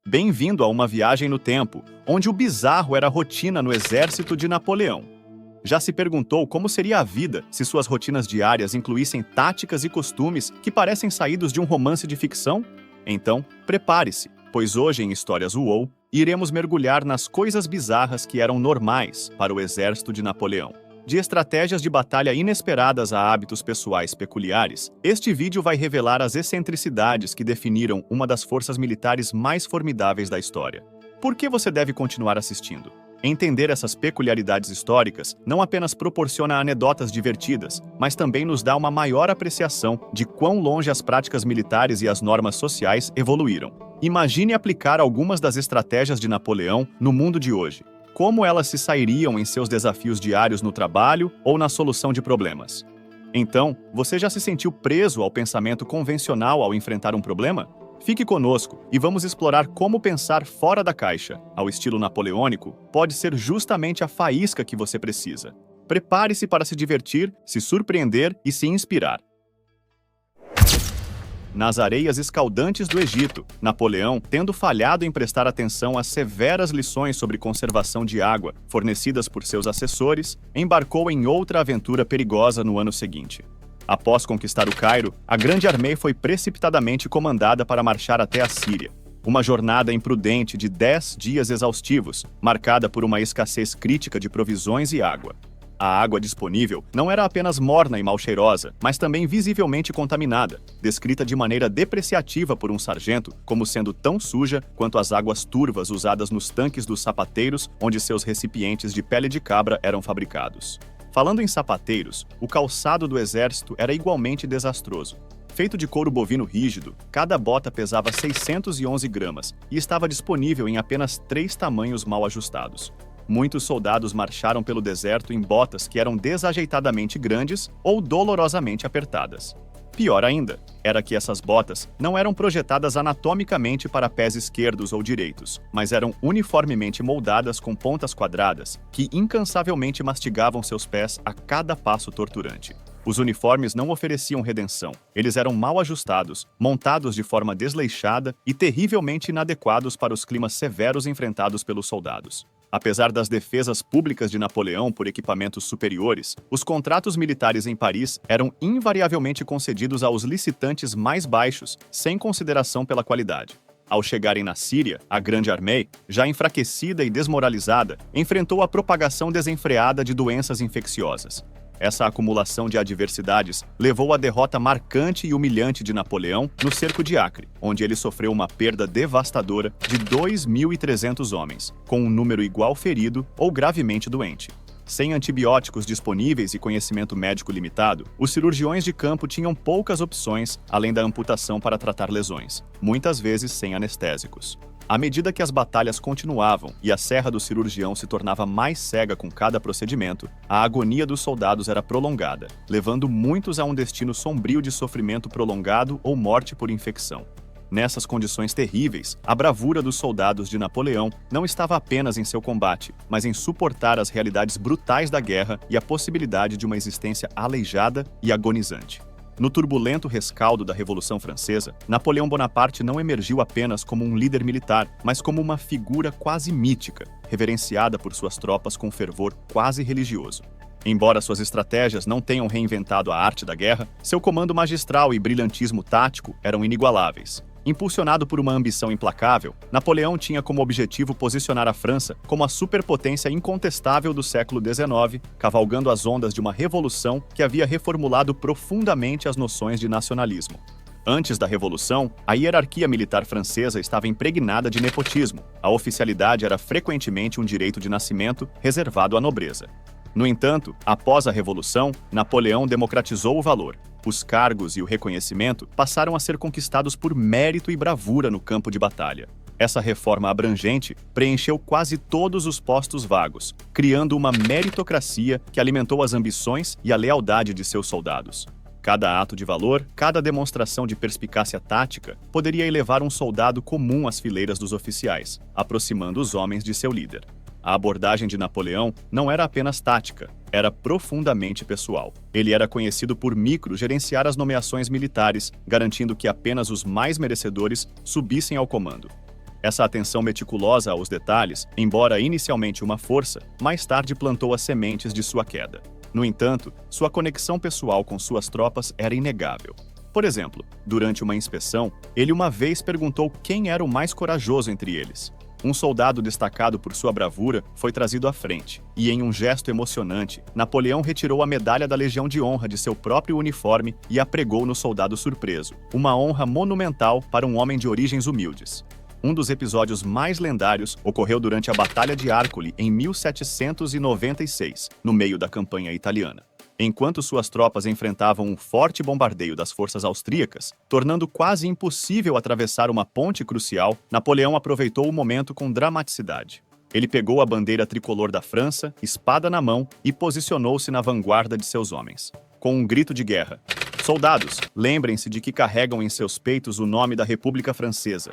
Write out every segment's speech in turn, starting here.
Bem-vindo a uma viagem no tempo, onde o bizarro era rotina no exército de Napoleão. Já se perguntou como seria a vida se suas rotinas diárias incluíssem táticas e costumes que parecem saídos de um romance de ficção? Então, prepare-se, pois hoje em Histórias UOL, iremos mergulhar nas coisas bizarras que eram normais para o exército de Napoleão. De estratégias de batalha inesperadas a hábitos pessoais peculiares, este vídeo vai revelar as excentricidades que definiram uma das forças militares mais formidáveis da história. Por que você deve continuar assistindo? Entender essas peculiaridades históricas não apenas proporciona anedotas divertidas, mas também nos dá uma maior apreciação de quão longe as práticas militares e as normas sociais evoluíram. Imagine aplicar algumas das estratégias de Napoleão no mundo de hoje. Como elas se sairiam em seus desafios diários no trabalho ou na solução de problemas. Então, você já se sentiu preso ao pensamento convencional ao enfrentar um problema? Fique conosco e vamos explorar como pensar fora da caixa, ao estilo napoleônico, pode ser justamente a faísca que você precisa. Prepare-se para se divertir, se surpreender e se inspirar. Nas areias escaldantes do Egito, Napoleão, tendo falhado em prestar atenção às severas lições sobre conservação de água fornecidas por seus assessores, embarcou em outra aventura perigosa no ano seguinte. Após conquistar o Cairo, a grande armée foi precipitadamente comandada para marchar até a Síria. Uma jornada imprudente de 10 dias exaustivos, marcada por uma escassez crítica de provisões e água. A água disponível não era apenas morna e mal cheirosa, mas também visivelmente contaminada, descrita de maneira depreciativa por um sargento como sendo tão suja quanto as águas turvas usadas nos tanques dos sapateiros onde seus recipientes de pele de cabra eram fabricados. Falando em sapateiros, o calçado do exército era igualmente desastroso. Feito de couro bovino rígido, cada bota pesava 611 gramas e estava disponível em apenas 3 tamanhos mal ajustados. Muitos soldados marcharam pelo deserto em botas que eram desajeitadamente grandes ou dolorosamente apertadas. Pior ainda, era que essas botas não eram projetadas anatomicamente para pés esquerdos ou direitos, mas eram uniformemente moldadas com pontas quadradas que incansavelmente mastigavam seus pés a cada passo torturante. Os uniformes não ofereciam redenção. Eles eram mal ajustados, montados de forma desleixada e terrivelmente inadequados para os climas severos enfrentados pelos soldados. Apesar das defesas públicas de Napoleão por equipamentos superiores, os contratos militares em Paris eram invariavelmente concedidos aos licitantes mais baixos, sem consideração pela qualidade. Ao chegarem na Síria, a Grande Armée, já enfraquecida e desmoralizada, enfrentou a propagação desenfreada de doenças infecciosas. Essa acumulação de adversidades levou à derrota marcante e humilhante de Napoleão no cerco de Acre, onde ele sofreu uma perda devastadora de 2.300 homens, com um número igual ferido ou gravemente doente. Sem antibióticos disponíveis e conhecimento médico limitado, os cirurgiões de campo tinham poucas opções além da amputação para tratar lesões, muitas vezes sem anestésicos. À medida que as batalhas continuavam e a serra do cirurgião se tornava mais cega com cada procedimento, a agonia dos soldados era prolongada, levando muitos a um destino sombrio de sofrimento prolongado ou morte por infecção. Nessas condições terríveis, a bravura dos soldados de Napoleão não estava apenas em seu combate, mas em suportar as realidades brutais da guerra e a possibilidade de uma existência aleijada e agonizante. No turbulento rescaldo da Revolução Francesa, Napoleão Bonaparte não emergiu apenas como um líder militar, mas como uma figura quase mítica, reverenciada por suas tropas com fervor quase religioso. Embora suas estratégias não tenham reinventado a arte da guerra, seu comando magistral e brilhantismo tático eram inigualáveis. Impulsionado por uma ambição implacável, Napoleão tinha como objetivo posicionar a França como a superpotência incontestável do século XIX, cavalgando as ondas de uma revolução que havia reformulado profundamente as noções de nacionalismo. Antes da Revolução, a hierarquia militar francesa estava impregnada de nepotismo. A oficialidade era frequentemente um direito de nascimento reservado à nobreza. No entanto, após a Revolução, Napoleão democratizou o valor. Os cargos e o reconhecimento passaram a ser conquistados por mérito e bravura no campo de batalha. Essa reforma abrangente preencheu quase todos os postos vagos, criando uma meritocracia que alimentou as ambições e a lealdade de seus soldados. Cada ato de valor, cada demonstração de perspicácia tática, poderia elevar um soldado comum às fileiras dos oficiais, aproximando os homens de seu líder. A abordagem de Napoleão não era apenas tática, era profundamente pessoal. Ele era conhecido por microgerenciar as nomeações militares, garantindo que apenas os mais merecedores subissem ao comando. Essa atenção meticulosa aos detalhes, embora inicialmente uma força, mais tarde plantou as sementes de sua queda. No entanto, sua conexão pessoal com suas tropas era inegável. Por exemplo, durante uma inspeção, ele uma vez perguntou quem era o mais corajoso entre eles. Um soldado destacado por sua bravura foi trazido à frente, e em um gesto emocionante, Napoleão retirou a medalha da Legião de Honra de seu próprio uniforme e a pregou no soldado surpreso, uma honra monumental para um homem de origens humildes. Um dos episódios mais lendários ocorreu durante a Batalha de Arcole em 1796, no meio da campanha italiana. Enquanto suas tropas enfrentavam um forte bombardeio das forças austríacas, tornando quase impossível atravessar uma ponte crucial, Napoleão aproveitou o momento com dramaticidade. Ele pegou a bandeira tricolor da França, espada na mão, e posicionou-se na vanguarda de seus homens. Com um grito de guerra: "Soldados, lembrem-se de que carregam em seus peitos o nome da República Francesa."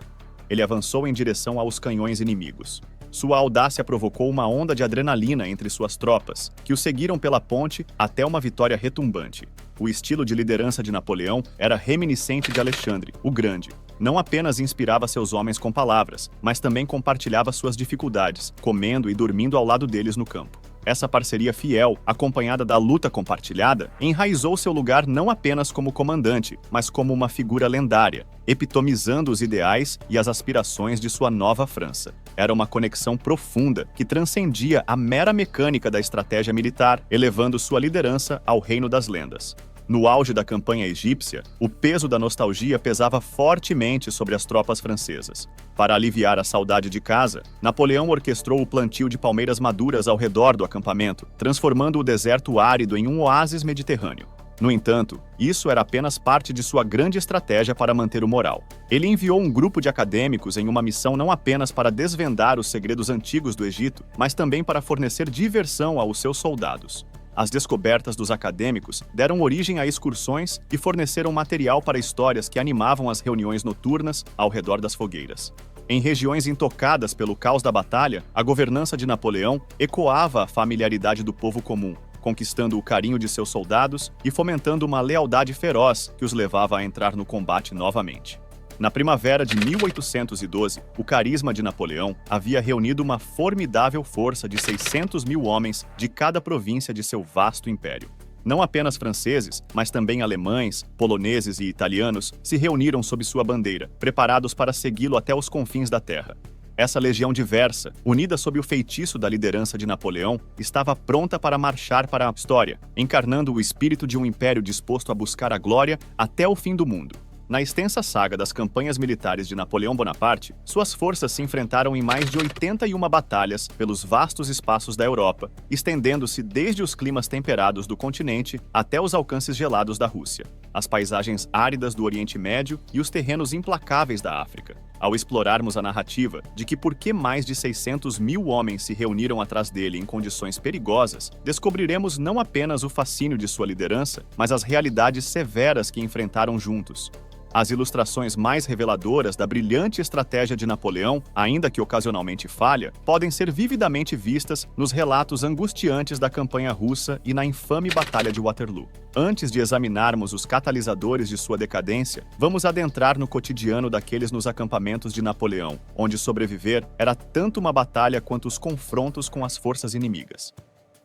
Ele avançou em direção aos canhões inimigos. Sua audácia provocou uma onda de adrenalina entre suas tropas, que o seguiram pela ponte até uma vitória retumbante. O estilo de liderança de Napoleão era reminiscente de Alexandre, o Grande. Não apenas inspirava seus homens com palavras, mas também compartilhava suas dificuldades, comendo e dormindo ao lado deles no campo. Essa parceria fiel, acompanhada da luta compartilhada, enraizou seu lugar não apenas como comandante, mas como uma figura lendária, epitomizando os ideais e as aspirações de sua nova França. Era uma conexão profunda que transcendia a mera mecânica da estratégia militar, elevando sua liderança ao reino das lendas. No auge da campanha egípcia, o peso da nostalgia pesava fortemente sobre as tropas francesas. Para aliviar a saudade de casa, Napoleão orquestrou o plantio de palmeiras maduras ao redor do acampamento, transformando o deserto árido em um oásis mediterrâneo. No entanto, isso era apenas parte de sua grande estratégia para manter o moral. Ele enviou um grupo de acadêmicos em uma missão não apenas para desvendar os segredos antigos do Egito, mas também para fornecer diversão aos seus soldados. As descobertas dos acadêmicos deram origem a excursões e forneceram material para histórias que animavam as reuniões noturnas ao redor das fogueiras. Em regiões intocadas pelo caos da batalha, a governança de Napoleão ecoava a familiaridade do povo comum, conquistando o carinho de seus soldados e fomentando uma lealdade feroz que os levava a entrar no combate novamente. Na primavera de 1812, o carisma de Napoleão havia reunido uma formidável força de 600 mil homens de cada província de seu vasto império. Não apenas franceses, mas também alemães, poloneses e italianos se reuniram sob sua bandeira, preparados para segui-lo até os confins da terra. Essa legião diversa, unida sob o feitiço da liderança de Napoleão, estava pronta para marchar para a história, encarnando o espírito de um império disposto a buscar a glória até o fim do mundo. Na extensa saga das campanhas militares de Napoleão Bonaparte, suas forças se enfrentaram em mais de 81 batalhas pelos vastos espaços da Europa, estendendo-se desde os climas temperados do continente até os alcances gelados da Rússia, as paisagens áridas do Oriente Médio e os terrenos implacáveis da África. Ao explorarmos a narrativa de que por que mais de 600 mil homens se reuniram atrás dele em condições perigosas, descobriremos não apenas o fascínio de sua liderança, mas as realidades severas que enfrentaram juntos. As ilustrações mais reveladoras da brilhante estratégia de Napoleão, ainda que ocasionalmente falha, podem ser vividamente vistas nos relatos angustiantes da campanha russa e na infame Batalha de Waterloo. Antes de examinarmos os catalisadores de sua decadência, vamos adentrar no cotidiano daqueles nos acampamentos de Napoleão, onde sobreviver era tanto uma batalha quanto os confrontos com as forças inimigas.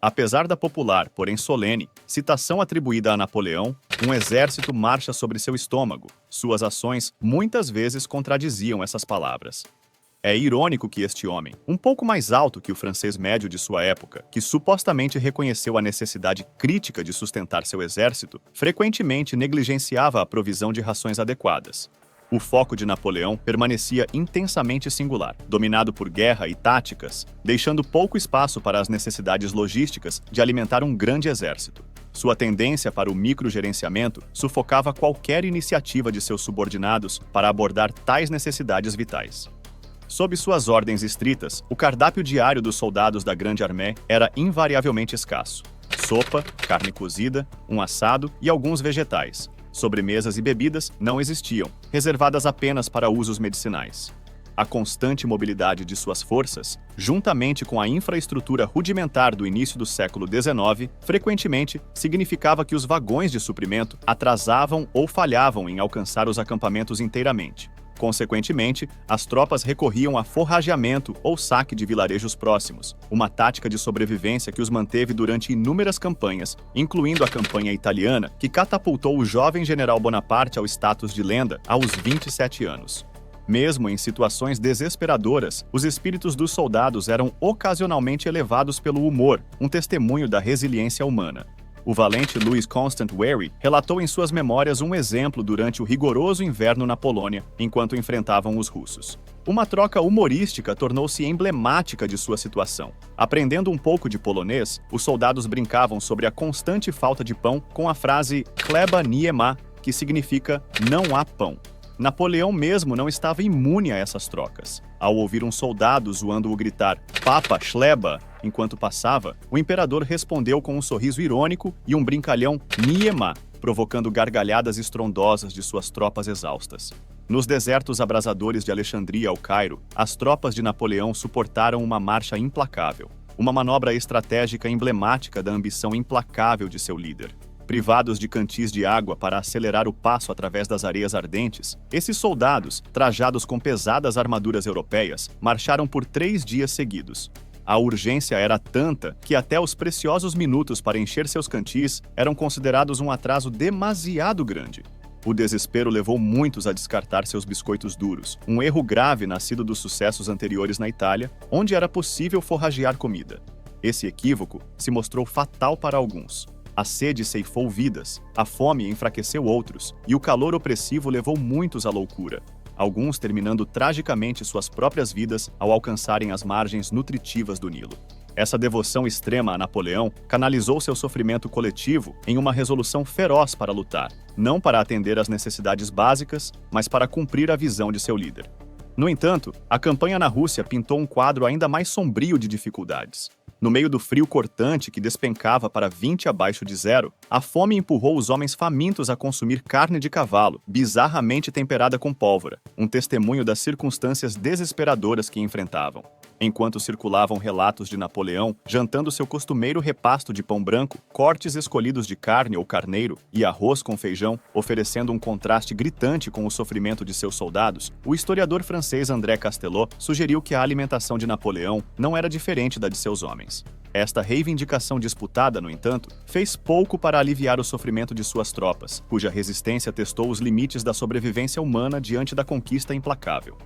Apesar da popular, porém solene, citação atribuída a Napoleão, um exército marcha sobre seu estômago. Suas ações muitas vezes contradiziam essas palavras. É irônico que este homem, um pouco mais alto que o francês médio de sua época, que supostamente reconheceu a necessidade crítica de sustentar seu exército, frequentemente negligenciava a provisão de rações adequadas. O foco de Napoleão permanecia intensamente singular, dominado por guerra e táticas, deixando pouco espaço para as necessidades logísticas de alimentar um grande exército. Sua tendência para o microgerenciamento sufocava qualquer iniciativa de seus subordinados para abordar tais necessidades vitais. Sob suas ordens estritas, o cardápio diário dos soldados da Grande Armée era invariavelmente escasso. Sopa, carne cozida, um assado e alguns vegetais. Sobremesas e bebidas não existiam, reservadas apenas para usos medicinais. A constante mobilidade de suas forças, juntamente com a infraestrutura rudimentar do início do século XIX, frequentemente significava que os vagões de suprimento atrasavam ou falhavam em alcançar os acampamentos inteiramente. Consequentemente, as tropas recorriam a forrageamento ou saque de vilarejos próximos, uma tática de sobrevivência que os manteve durante inúmeras campanhas, incluindo a campanha italiana, que catapultou o jovem general Bonaparte ao status de lenda aos 27 anos. Mesmo em situações desesperadoras, os espíritos dos soldados eram ocasionalmente elevados pelo humor, um testemunho da resiliência humana. O valente Louis Constant Wary relatou em suas memórias um exemplo durante o rigoroso inverno na Polônia, enquanto enfrentavam os russos. Uma troca humorística tornou-se emblemática de sua situação. Aprendendo um pouco de polonês, os soldados brincavam sobre a constante falta de pão com a frase "chleba nie ma", que significa "não há pão". Napoleão mesmo não estava imune a essas trocas. Ao ouvir um soldado zoando-o gritar "Papa, chleba", enquanto passava, o imperador respondeu com um sorriso irônico e um brincalhão "nie ma", provocando gargalhadas estrondosas de suas tropas exaustas. Nos desertos abrasadores de Alexandria ao Cairo, as tropas de Napoleão suportaram uma marcha implacável, uma manobra estratégica emblemática da ambição implacável de seu líder. Privados de cantis de água para acelerar o passo através das areias ardentes, esses soldados, trajados com pesadas armaduras europeias, marcharam por 3 dias seguidos. A urgência era tanta que até os preciosos minutos para encher seus cantis eram considerados um atraso demasiado grande. O desespero levou muitos a descartar seus biscoitos duros, um erro grave nascido dos sucessos anteriores na Itália, onde era possível forragear comida. Esse equívoco se mostrou fatal para alguns. A sede ceifou vidas, a fome enfraqueceu outros, e o calor opressivo levou muitos à loucura, alguns terminando tragicamente suas próprias vidas ao alcançarem as margens nutritivas do Nilo. Essa devoção extrema a Napoleão canalizou seu sofrimento coletivo em uma resolução feroz para lutar, não para atender às necessidades básicas, mas para cumprir a visão de seu líder. No entanto, a campanha na Rússia pintou um quadro ainda mais sombrio de dificuldades. No meio do frio cortante que despencava para 20 abaixo de zero, a fome empurrou os homens famintos a consumir carne de cavalo, bizarramente temperada com pólvora, um testemunho das circunstâncias desesperadoras que enfrentavam. Enquanto circulavam relatos de Napoleão jantando seu costumeiro repasto de pão branco, cortes escolhidos de carne ou carneiro e arroz com feijão, oferecendo um contraste gritante com o sofrimento de seus soldados, o historiador francês André Castelot sugeriu que a alimentação de Napoleão não era diferente da de seus homens. Esta reivindicação disputada, no entanto, fez pouco para aliviar o sofrimento de suas tropas, cuja resistência testou os limites da sobrevivência humana diante da conquista implacável.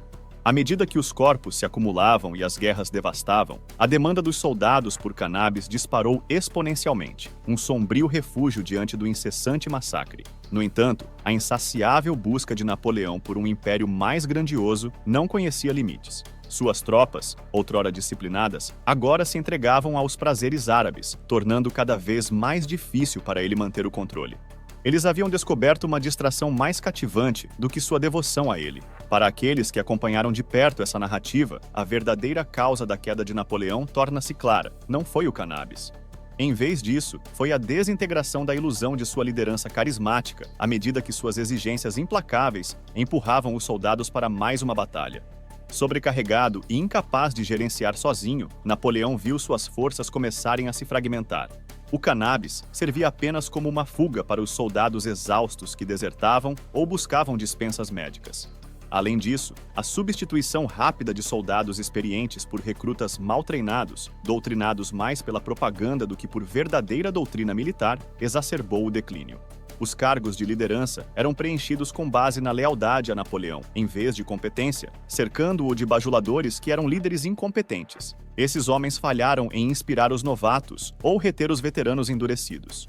À medida que os corpos se acumulavam e as guerras devastavam, a demanda dos soldados por cannabis disparou exponencialmente, um sombrio refúgio diante do incessante massacre. No entanto, a insaciável busca de Napoleão por um império mais grandioso não conhecia limites. Suas tropas, outrora disciplinadas, agora se entregavam aos prazeres árabes, tornando cada vez mais difícil para ele manter o controle. Eles haviam descoberto uma distração mais cativante do que sua devoção a ele. Para aqueles que acompanharam de perto essa narrativa, a verdadeira causa da queda de Napoleão torna-se clara: não foi o cannabis. Em vez disso, foi a desintegração da ilusão de sua liderança carismática, à medida que suas exigências implacáveis empurravam os soldados para mais uma batalha. Sobrecarregado e incapaz de gerenciar sozinho, Napoleão viu suas forças começarem a se fragmentar. O cannabis servia apenas como uma fuga para os soldados exaustos que desertavam ou buscavam dispensas médicas. Além disso, a substituição rápida de soldados experientes por recrutas mal treinados, doutrinados mais pela propaganda do que por verdadeira doutrina militar, exacerbou o declínio. Os cargos de liderança eram preenchidos com base na lealdade a Napoleão, em vez de competência, cercando-o de bajuladores que eram líderes incompetentes. Esses homens falharam em inspirar os novatos ou reter os veteranos endurecidos.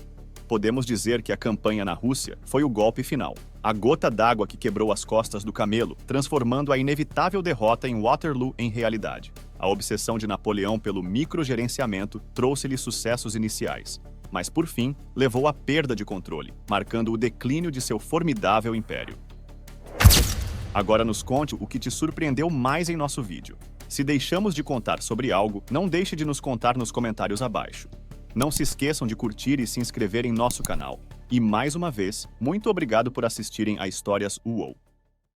Podemos dizer que a campanha na Rússia foi o golpe final, a gota d'água que quebrou as costas do camelo, transformando a inevitável derrota em Waterloo em realidade. A obsessão de Napoleão pelo microgerenciamento trouxe-lhe sucessos iniciais, mas por fim levou à perda de controle, marcando o declínio de seu formidável império. Agora nos conte o que te surpreendeu mais em nosso vídeo. Se deixamos de contar sobre algo, não deixe de nos contar nos comentários abaixo. Não se esqueçam de curtir e se inscrever em nosso canal. E mais uma vez, muito obrigado por assistirem a Histórias UOL.